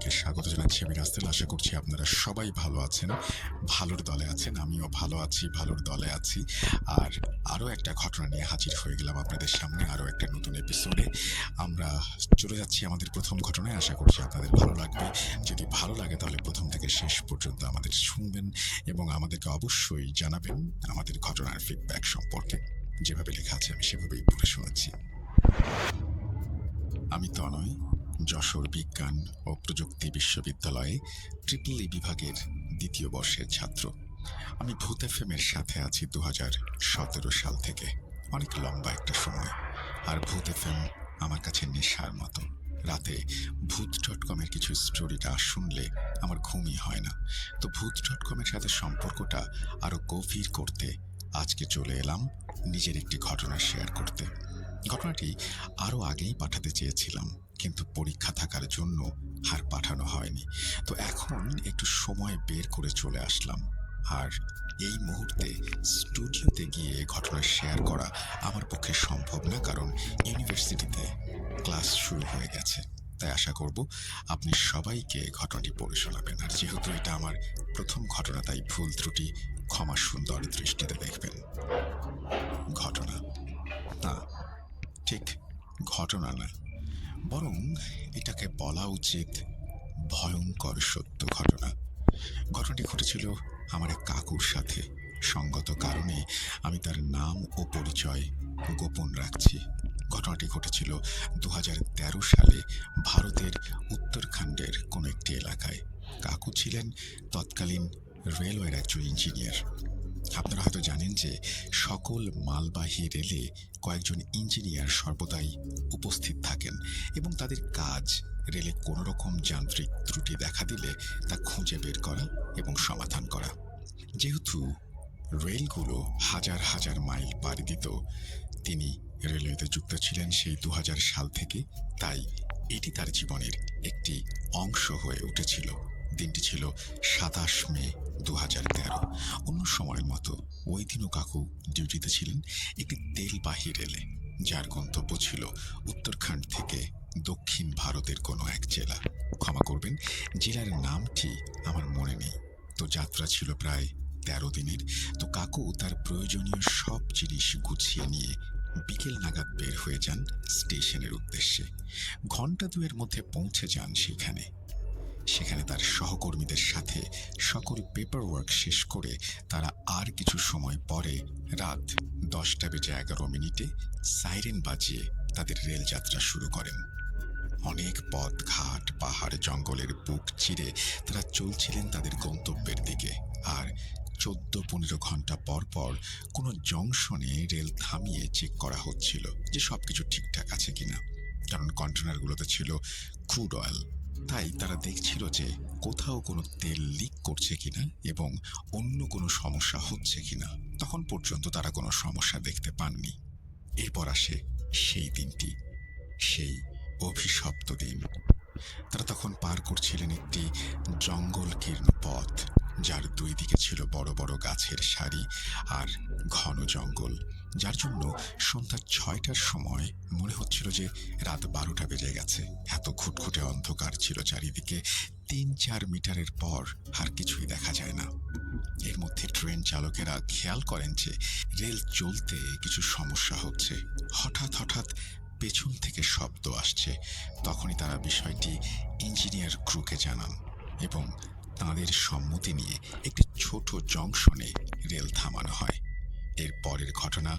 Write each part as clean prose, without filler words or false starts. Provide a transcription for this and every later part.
সবাইকে স্বাগত জানাচ্ছি। আমি রাস্তেল। আশা করছি আপনারা সবাই ভালো আছেন, ভালোর দলে আছেন। আমিও ভালো আছি, ভালোর দলে আছি। আর আরও একটা ঘটনা নিয়ে হাজির হয়ে গেলাম আপনাদের সামনে, আরও একটা নতুন এপিসোডে। আমরা চলে যাচ্ছি আমাদের প্রথম ঘটনায়। আশা করছি আপনাদের ভালো লাগবে। যদি ভালো লাগে তাহলে প্রথম থেকে শেষ পর্যন্ত আমাদের শুনবেন এবং আমাদেরকে অবশ্যই জানাবেন আমাদের ঘটনার ফিডব্যাক সম্পর্কে। যেভাবে লেখা আছে আমি সেভাবেই পড়ে শোনাচ্ছি। আমি তনয়, যশোর বিজ্ঞান ও প্রযুক্তি বিশ্ববিদ্যালয়ে ট্রিপল ই বিভাগের দ্বিতীয় বর্ষের ছাত্র। আমি ভূত এফএমের সাথে আছি 2017 সাল থেকে। অনেক লম্বা একটা সময়। আর ভূত এফএম আমার কাছে নেশার মতো। রাতে ভূত.কমের কিছু স্টোরিটা শুনলে আমার ঘুমই হয় না। তো ভূত.কমের সাথে সম্পর্কটা আরও গভীর করতে আজকে চলে এলাম নিজের একটি ঘটনা শেয়ার করতে। ঘটনাটি আরও আগেই পাঠাতে চেয়েছিলাম, কিন্তু পরীক্ষা থাকার জন্য আর পাঠানো হয়নি। তো এখন একটু সময় বের করে চলে আসলাম। আর এই মুহূর্তে স্টুডিওতে গিয়ে ঘটনা শেয়ার করা আমার পক্ষে সম্ভব না, কারণ ইউনিভার্সিটিতে ক্লাস শুরু হয়ে গেছে। তাই আশা করব আপনি সবাইকে ঘটনাটি পড়ে শোনাবেন। আর যেহেতু এটা আমার প্রথম ঘটনা, তাই ভুল ত্রুটি ক্ষমা সুন্দর দৃষ্টিতে দেখবেন। ঘটনা না, ঠিক ঘটনা না, বরং এটাকে বলা উচিত ভয়ঙ্কর সত্য ঘটনা। ঘটনাটি ঘটেছিল আমার এক কাকুর সাথে। সঙ্গত কারণে আমি তার নাম ও পরিচয় গোপন রাখছি। ঘটনাটি ঘটেছিল 2013 সালে ভারতের উত্তরাখণ্ডের কোনো একটি এলাকায়। কাকু ছিলেন তৎকালীন রেলওয়ের একজন ইঞ্জিনিয়ার। আপনারা হয়তো জানেন যে সকল মালবাহী রেলে কয়েকজন ইঞ্জিনিয়ার সর্বদাই উপস্থিত থাকেন এবং তাদের কাজ রেলে কোনো রকম যান্ত্রিক ত্রুটি দেখা দিলে তা খুঁজে বের করা এবং সমাধান করা। যেহেতু রেলগুলো হাজার হাজার মাইল পাড়ি দিত, তিনি রেলওয়েতে যুক্ত ছিলেন সেই 2000 সাল থেকে। তাই এটি তার জীবনের একটি অংশ হয়ে উঠেছিল। দিনটি ছিল 27 মে 2013। অন্য সময়ের মতো ওই দিনও কাকু ডিউটিতে ছিলেন একটি তেলবাহী রেলে, যার গন্তব্য ছিল উত্তরাখণ্ড থেকে দক্ষিণ ভারতের কোনো এক জেলা। ক্ষমা করবেন, জেলার নামটি আমার মনে নেই। তো যাত্রা ছিল প্রায় 13 দিনের। তো কাকু তার প্রয়োজনীয় সব জিনিস গুছিয়ে নিয়ে বিকেল নাগাদ বের হয়ে যান স্টেশনের উদ্দেশ্যে। ঘণ্টা দুয়ের মধ্যে পৌঁছে যান সেখানে। তার সহকর্মীদের সাথে সকল পেপার ওয়ার্ক শেষ করে তারা আর কিছু সময় পরে রাত 10:11 সাইরেন বাজিয়ে তাদের রেলযাত্রা শুরু করেন। অনেক পথ ঘাট পাহাড় জঙ্গলের বুক চিরে তারা চলছিলেন তাদের গন্তব্যের দিকে। আর 14-15 ঘন্টা পর পর কোনো জংশনে রেল থামিয়ে চেক করা হচ্ছিল যে সবকিছু ঠিকঠাক আছে কিনা, কারণ কন্টেনারগুলোতে ছিল ক্রুড অয়েল। তাই তারা দেখছিল যে কোথাও কোনো তেল লিক করছে কিনা এবং অন্য কোনো সমস্যা হচ্ছে কিনা। তখন পর্যন্ত তারা কোনো সমস্যা দেখতে পাননি। এরপর আসে সেই দিনটি, সেই অভিশপ্ত দিন। তারা তখন পার করছিলেন একটি জঙ্গলকীর্ণ পথ, যার দুই দিকে ছিল বড় বড় গাছের সারি আর ঘন জঙ্গল, যার জন্য সন্ধ্যা 6টার সময় মনে হচ্ছিল যে রাত 12টা বেজে গেছে। এত ঘুটঘুটে অন্ধকার ছিল চারিদিকে। 3-4 মিটারের পর আর কিছুই দেখা যায় না। এর মধ্যে ট্রেন চালকেরা খেয়াল করেন যে রেল চলতে কিছু সমস্যা হচ্ছে। হঠাৎ হঠাৎ পেছন থেকে শব্দ আসছে। তখনই তারা বিষয়টি ইঞ্জিনিয়ার ক্রুকে জানান এবং তাঁদের সম্মতি নিয়ে একটি ছোট জংশনে রেল থামানো হয়। এর পরের ঘটনা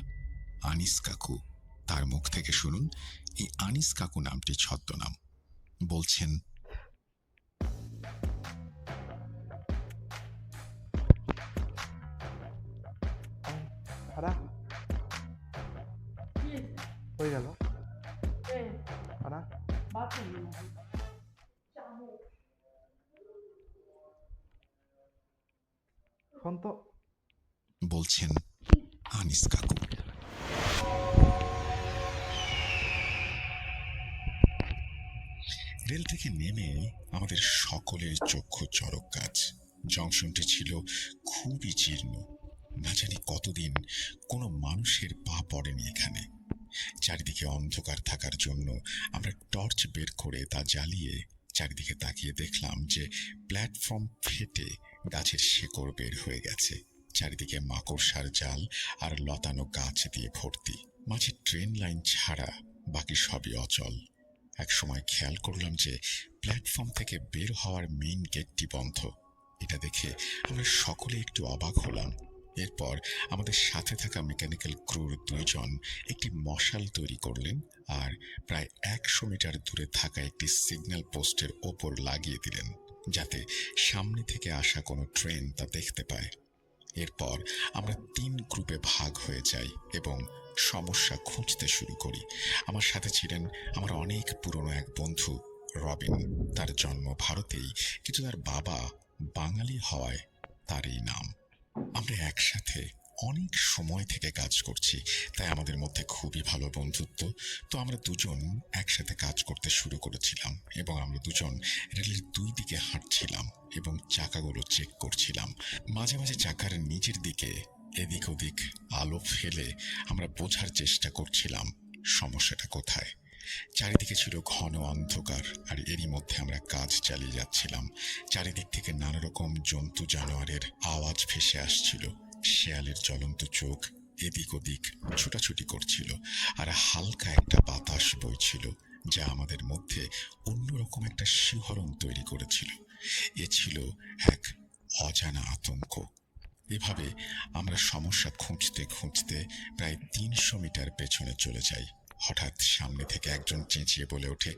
আনিস কাকু। তার মুখ থেকে শুনুন। এই আনিস কাকু নামটি ছদ্মনাম। বলছেন, হয়ে গেল ফোন তো বলছেন আনিস কাকু। রেল থেকে নেমে আমাদের সকলের চক্ষু চড়ক গাছ। জংশনটি ছিল খুবই জীর্ণ। না জানি কতদিন কোনো মানুষের পা পড়েনি এখানে। চারিদিকে অন্ধকার থাকার জন্য আমরা টর্চ বের করে তা জ্বালিয়ে চারিদিকে তাকিয়ে দেখলাম যে প্ল্যাটফর্ম ফেটে গাছের শেকড় বের হয়ে গেছে। চারিদিকে মাকড়সার জাল আর লতানো গাছ দিয়ে ভর্তি। মাঝে ট্রেন লাইন ছাড়া বাকি সবই অচল। এক সময় খেয়াল করলাম যে প্ল্যাটফর্ম থেকে বের হওয়ার মেইন গেটটি বন্ধ। এটা দেখে আমরা সকলে একটু অবাক হলাম। এরপর আমাদের সাথে থাকা মেকানিক্যাল ক্রুর 2 জন একটি মশাল তৈরি করলেন আর প্রায় 100 মিটার দূরে থাকা একটি সিগন্যাল পোস্টের ওপর লাগিয়ে দিলেন, যাতে সামনে থেকে আসা কোনো ট্রেন তা দেখতে পায়। এরপর আমরা 3 গ্রুপে ভাগ হয়ে যাই এবং সমস্যা খুঁজতে শুরু করি। আমার সাথে ছিলেন আমার অনেক পুরনো এক বন্ধু রবিন। তার জন্ম ভারতেই, কিন্তু তার বাবা বাঙালি হওয়ায় তার এই নাম। আমরা একসাথে অনেক সময় থেকে কাজ করছি, তাই আমাদের মধ্যে খুবই ভালো বন্ধুত্ব। তো আমরা দুজন একসাথে কাজ করতে শুরু করেছিলাম এবং আমরা দুজন রেলের 2 দিকে হাঁটছিলাম এবং চাকাগুলো চেক করছিলাম। মাঝে মাঝে চাকার নিচের দিকে এদিক ওদিক আলো ফেলে আমরা বোঝার চেষ্টা করছিলাম সমস্যাটা কোথায়। চারিদিকে ছিল ঘন অন্ধকার, আর এরই মধ্যে আমরা কাজ চালিয়ে যাচ্ছিলাম। চারিদিক থেকে নানা রকম জন্তু জানোয়ারের আওয়াজ ভেসে আসছিল। শেয়ালের জ্বলন্ত চোখ এদিক ওদিক ছোটাছুটি করছিল, আর হালকা একটা বাতাস বইছিল, যা আমাদের মধ্যে অন্যরকম একটা শিহরণ তৈরি করেছিল। এ ছিল এক অজানা আতঙ্ক। এভাবে আমরা সমস্যা খুঁজতে খুঁজতে প্রায় 300 মিটার পেছনে চলে যাই। হঠাৎ সামনে থেকে একজন চেঁচিয়ে বলে ওঠে,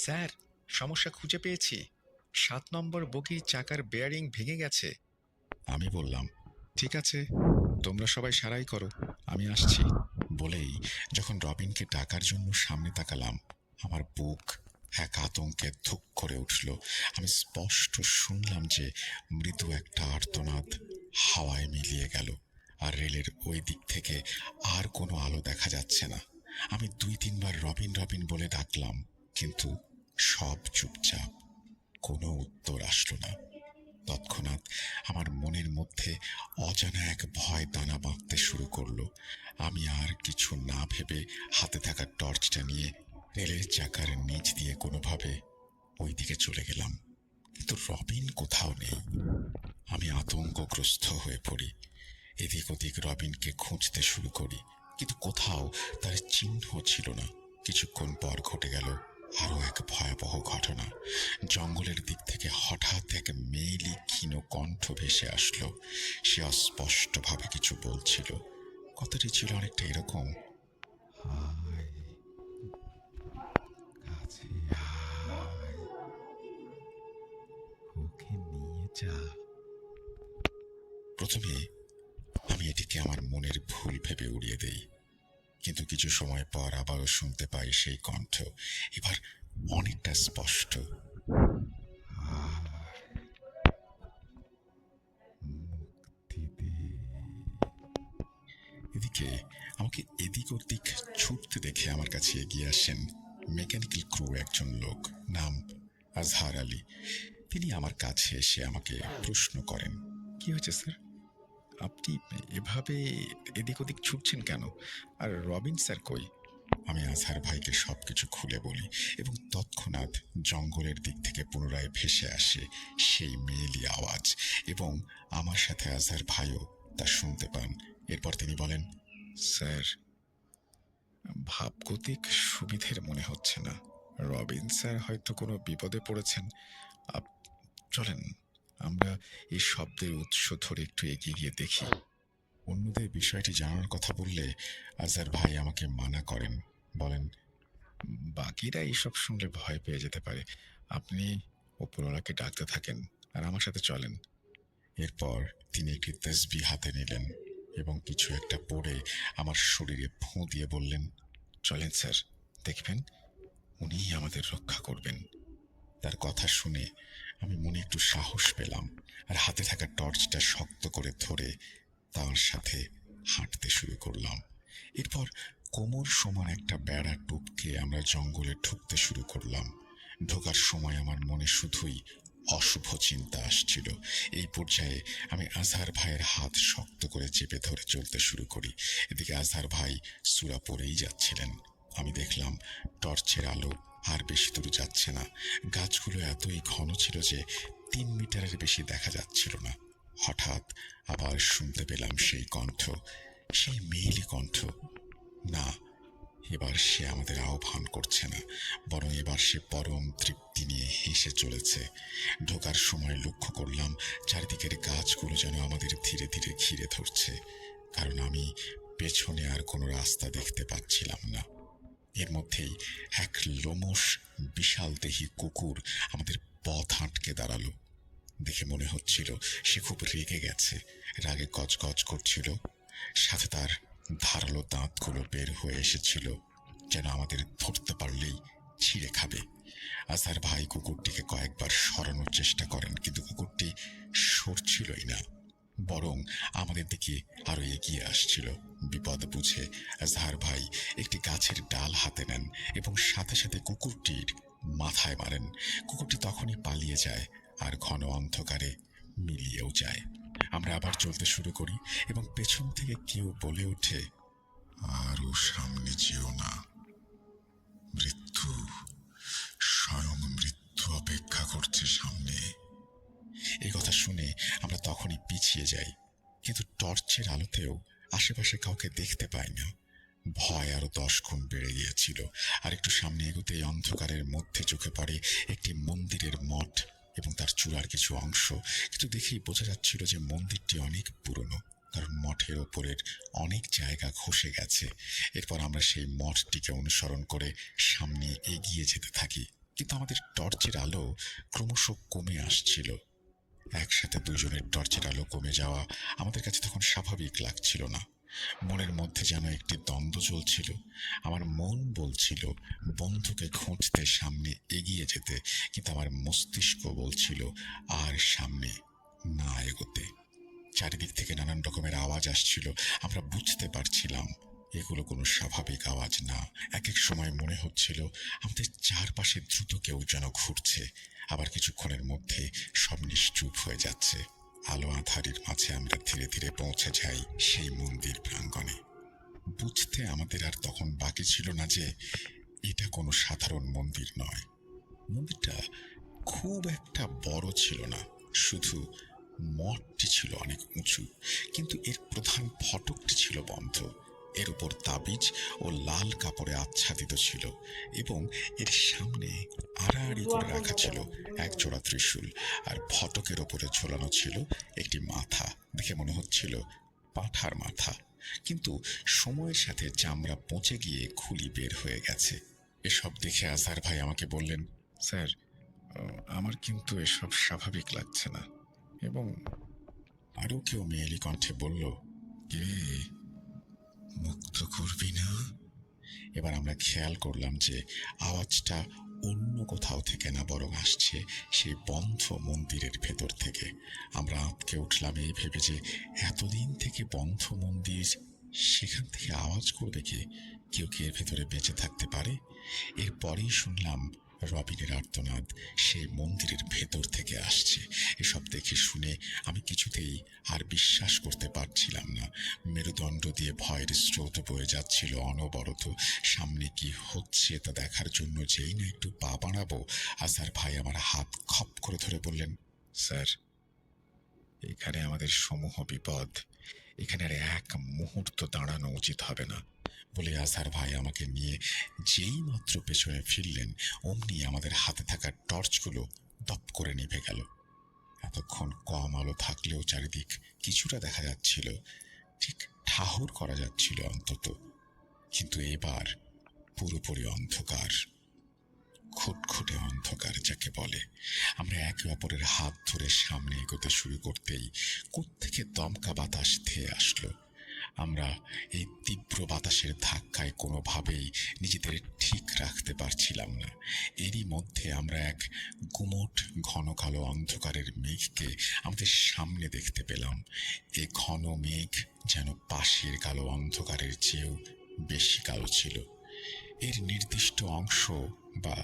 স্যার, সমস্যা খুঁজে পেয়েছি। 7 নম্বর বগির চাকার বেয়ারিং ভেঙে গেছে। আমি বললাম, ঠিক আছে, তোমরা সবাই সারাই করো, আমি আসছি। বলেই যখন রবিনকে ডাকার জন্য সামনে তাকালাম, আমার বুক এক আতঙ্কে ধুক করে উঠল। আমি স্পষ্ট শুনলাম যে মৃদু একটা আর্তনাদ হাওয়ায় মিলিয়ে গেল, আর রেলের ওই দিক থেকে আর কোনো আলো দেখা যাচ্ছে না। আমি 2-3 বার রবিন রবিন বলে ডাকলাম, কিন্তু সব চুপচাপ, কোনো উত্তর আসলো না। তৎক্ষণাৎ আমার মনের মধ্যে অজানা এক ভয় দানা বাঁধতে শুরু করলো। আমি আর কিছু না ভেবে হাতে থাকা টর্চটা নিয়ে রেলের চাকার নিচ দিয়ে কোনোভাবে ওই দিকে চলে গেলাম, কিন্তু রবিন কোথাও নেই। আমি আতঙ্কগ্রস্ত হয়ে পড়ি। এদিক ওদিক রবিনকে খুঁজতে শুরু করি, কিন্তু কোথাও তার চিহ্ন ছিল না। কিছুক্ষণ পর ঘটে গেল আরো এক ভয়াবহ ঘটনা। জঙ্গলের দিক থেকে হঠাৎ এক মেয়েলি ক্ষীণ কণ্ঠ ভেসে আসলো। সে অস্পষ্টভাবে কিছু বলছিল। কথাটি ছিল অনেকটা এরকম, আয়, কাছে আয়, ওকে নিয়ে যা। প্রথমে আমি এটিকে আমার মনের ভুল ভেবে উড়িয়ে দেই, কিন্তু কিছু সময় পর আবারও শুনতে পাই সেই কণ্ঠ, এবার অনেকটা স্পষ্ট। মুক্তি দে। এদিকে আমাকে এদিক ওদিক ছুটতে দেখে আমার কাছে এগিয়ে আসেন মেকানিক্যাল ক্রু একজন লোক, নাম আজহার আলী। তিনি আমার কাছে এসে আমাকে প্রশ্ন করেন, কি হয়েছে স্যার? আপনি এভাবে এদিক ওদিক ছুটছেন কেন? আর রবিন স্যার কই? আমি আজহার ভাইকে সবকিছু খুলে বলি এবং তৎক্ষণাৎ জঙ্গলের দিক থেকে পুনরায় ভেসে আসে সেই মেয়েলি আওয়াজ, এবং আমার সাথে আজহার ভাইও তা শুনতে পান। এরপর তিনি বলেন, স্যার, ভাবগতিক সুবিধের মনে হচ্ছে না। রবিন স্যার হয়তো কোনো বিপদে পড়েছেন। চলেন, আমরা এই শব্দের উৎস ধরে একটু এগিয়ে গিয়ে দেখি। অন্যদের বিষয়টি জানার কথা বললে আজহার ভাই আমাকে মানা করেন, বলেন, বাকিরা এইসব শুনলে ভয় পেয়ে যেতে পারে। আপনি ওপরওয়ালাকে ডাকতে থাকেন আর আমার সাথে চলেন। এরপর তিনি একটি তসবিহ হাতে নিলেন এবং কিছু একটা পড়ে আমার শরীরে ফু দিয়ে বললেন, চলেন স্যার, দেখবেন উনিই আমাদের রক্ষা করবেন। তার কথা শুনে আমি মনে একটু সাহস পেলাম, আর হাতে থাকা টর্চটা শক্ত করে ধরে তার সাথে হাঁটতে শুরু করলাম। এরপর কোমর সমান একটা বেড়া টপকে আমরা জঙ্গলে ঢুকতে শুরু করলাম। ঢোকার সময় আমার মনে শুধুই অশুভ চিন্তা আসছিল। এই পর্যায়ে আমি আজহার ভাইয়ের হাত শক্ত করে চেপে ধরে চলতে শুরু করি। এদিকে আজহার ভাই সূরা পড়েই যাচ্ছিলেন। আমি দেখলাম টর্চের আলো আর বেশি দূর যাচ্ছে না। গাছগুলো এতই ঘন ছিল যে 3 মিটারের বেশি দেখা যাচ্ছিল না। হঠাৎ আবার শুনতে পেলাম সেই কণ্ঠ, সেই মেয়েলি কণ্ঠ। না, এবার সে আমাদের আহ্বান করছে না, বরং এবার সে পরম তৃপ্তি নিয়ে হেসে চলেছে। ঢোকার সময় লক্ষ্য করলাম চারিদিকের গাছগুলো যেন আমাদের ধীরে ধীরে ঘিরে ধরছে, কারণ আমি পেছনে আর কোনো রাস্তা দেখতে পাচ্ছিলাম না। এর মধ্যেই এক লোমশ বিশাল দেহী কুকুর আমাদের পথ আটকে দাঁড়ালো। দেখে মনে হচ্ছিল সে খুব রেগে গেছে, রাগে গজগজ করছিল। সাথে তার ধারালো দাঁতগুলো বের হয়ে এসেছিল, যেন আমাদের ধরতে পারলেই ছিঁড়ে খাবে। আজহার ভাই কুকুরটিকে কয়েকবার সরানোর চেষ্টা করেন, কিন্তু কুকুরটি সরছিলই না, বরং আমাদের দিকে আরো এগিয়ে আসছিল। বিপদ বুঝে আজহার ভাই একটি গাছের ডাল হাতে নেন এবং সাথে সাথে কুকুরটির মাথায় মারেন। কুকুরটি তখনই পালিয়ে যায় আর ঘন অন্ধকারে মিলিয়েও যায়। আমরা আবার চলতে শুরু করি এবং পেছন থেকে কেউ বলে ওঠে, আরও সামনে যেও না, মৃত্যু, স্বয়ং মৃত্যু অপেক্ষা করছে সামনে। এই কথা শুনে আমরা তখনই পিছিয়ে যাই, কিন্তু টর্চের আলোতেও আশেপাশে কাউকে দেখতে পাই না। ভয় আরো 10 গুণ বেড়ে গিয়েছিল। আর একটু সামনে এগোতে অন্ধকারের মধ্যে চোখে পড়ে একটি মন্দিরের মঠ এবং তার চূড়ার কিছু অংশ। কিন্তু দেখেই বোঝা যাচ্ছিল যে মন্দিরটি অনেক পুরনো, কারণ মঠের ওপরের অনেক জায়গা খসে গেছে। এরপর আমরা সেই মঠটিকে অনুসরণ করে সামনে এগিয়ে যেতে থাকি, কিন্তু আমাদের টর্চের আলো ক্রমশ কমে আসছিল। একসাথে দুজনের টর্চের আলো কমে যাওয়া আমাদের কাছে তখন স্বাভাবিক লাগছিল না। মনের মধ্যে যেন একটি দ্বন্দ্ব চলছিল। আমার মন বলছিল বন্ধুকে খুঁজতে সামনে এগিয়ে যেতে, কিন্তু আমার মস্তিষ্ক বলছিল আর সামনে না এগোতে। চারিদিক থেকে নানান রকমের আওয়াজ আসছিল। আমরা বুঝতে পারছিলাম এগুলো কোনো স্বাভাবিক আওয়াজ না। এক এক সময় মনে হচ্ছিল আমাদের চারপাশে দ্রুত কেউ যেন ঘুরছে, আবার কিছুক্ষণের মধ্যে সব নিশ্চুপ হয়ে যাচ্ছে। আলো আঁধারির মাঝে আমরা ধীরে ধীরে পৌঁছে যাই সেই মন্দির প্রাঙ্গণে। বুঝতে আমাদের আর তখন বাকি ছিল না যে এটা কোনো সাধারণ মন্দির নয়। মন্দিরটা খুব একটা বড় ছিল না, শুধু মঠটি ছিল অনেক উঁচু, কিন্তু এর প্রধান ফটকটি ছিল বন্ধ। এর উপর তাবিজ ও লাল কাপড়ে আচ্ছাদিত ছিল এবং এর সামনে আড়াআড়ি করে রাখা ছিল এক জোড়া ত্রিশূল, আর ফটকের ওপরে ঝোলানো ছিল একটি মাথা। দেখে মনে হচ্ছিল পাঁঠার মাথা, কিন্তু সময়ের সাথে চামড়া পচে গিয়ে খুলি বের হয়ে গেছে। এসব দেখে আজহার ভাই আমাকে বললেন, স্যার, আমার কিন্তু এসব স্বাভাবিক লাগছে না। এবং আরও কেউ মেয়েলি কণ্ঠে বলল, কে, মুক্ত করবি না? এবার আমরা খেয়াল করলাম যে আওয়াজটা অন্য কোথাও থেকে না, বরং আসছে সেই বন্ধ মন্দিরের ভেতর থেকে। আমরা আঁতকে উঠলাম এই ভেবে যে এতদিন থেকে বন্ধ মন্দির, সেখান থেকে আওয়াজ করবে কে? কেউ কি এর ভেতরে বেঁচে থাকতে পারে? এরপরেই শুনলাম রবিনের আর্তনাদ সেই মন্দিরের ভেতর থেকে আসছে। এসব দেখে শুনে আমি কিছুতেই আর বিশ্বাস করতে পারছিলাম না। মেরুদণ্ড দিয়ে ভয়ের স্রোত বয়ে যাচ্ছিল অনবরত। সামনে কি হচ্ছে তা দেখার জন্য যেই না একটু পা বাড়াবো, আজহার ভাই আমার হাত খপ করে ধরে বললেন, স্যার, এখানে আমাদের সমূহ বিপদ, এখানে আর এক মুহূর্ত দাঁড়ানো উচিত হবে না। বলে আজহার ভাই আমাকে নিয়ে যেই মাত্র পেছনে ফিরলেন, অমনি আমাদের হাতে থাকা টর্চগুলো দপ করে নিভে গেল। এতক্ষণ কম আলো থাকলেও চারিদিক কিছুটা দেখা যাচ্ছিল, ঠিক ঠাহর করা যাচ্ছিল অন্তত। কিন্তু এবার পুরোপুরি অন্ধকার, খুটখুটে অন্ধকার যাকে বলে। আমরা একে অপরের হাত ধরে সামনে এগোতে শুরু করতেই কোত্থেকে দমকা বাতাস ধেয়ে আসলো। আমরা এই তীব্র বাতাসের ধাক্কায় কোনোভাবেই নিজেদের ঠিক রাখতে পারছিলাম না। এরই মধ্যে আমরা এক গুমোট ঘন কালো অন্ধকারের মেঘকে আমাদের সামনে দেখতে পেলাম। এ ঘন মেঘ যেন পাশের কালো অন্ধকারের চেয়েও বেশি কালো ছিল। এর নির্দিষ্ট অংশ বা